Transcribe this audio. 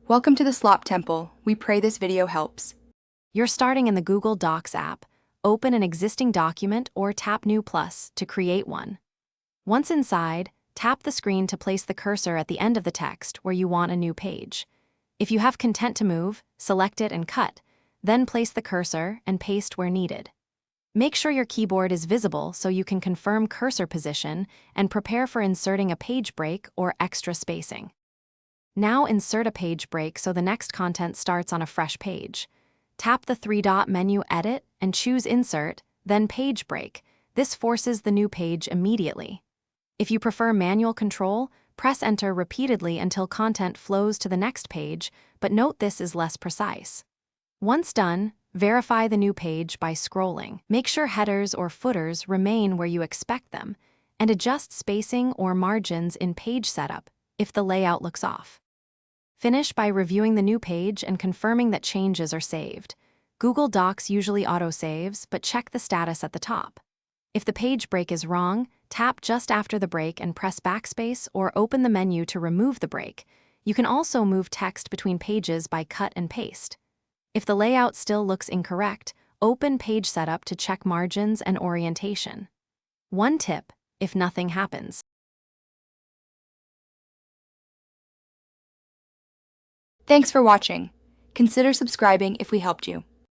Welcome to the Slop Temple. We pray this video helps. You're starting in the Google Docs app. Open an existing document or tap New Plus to create one. Once inside, tap the screen to place the cursor at the end of the text where you want a new page. If you have content to move, select it and cut, then place the cursor and paste where needed. Make sure your keyboard is visible so you can confirm cursor position and prepare for inserting a page break or extra spacing. Now insert a page break so the next content starts on a fresh page. Tap the three-dot menu Edit and choose Insert, then Page Break. This forces the new page immediately. If you prefer manual control, press Enter repeatedly until content flows to the next page, but note this is less precise. Once done, verify the new page by scrolling. Make sure headers or footers remain where you expect them, and adjust spacing or margins in Page Setup if the layout looks off. Finish by reviewing the new page and confirming that changes are saved. Google Docs usually auto-saves, but check the status at the top. If the page break is wrong, tap just after the break and press backspace or open the menu to remove the break. You can also move text between pages by cut and paste. If the layout still looks incorrect, open Page Setup to check margins and orientation. One tip: if nothing happens. Thanks for watching. Consider subscribing if we helped you.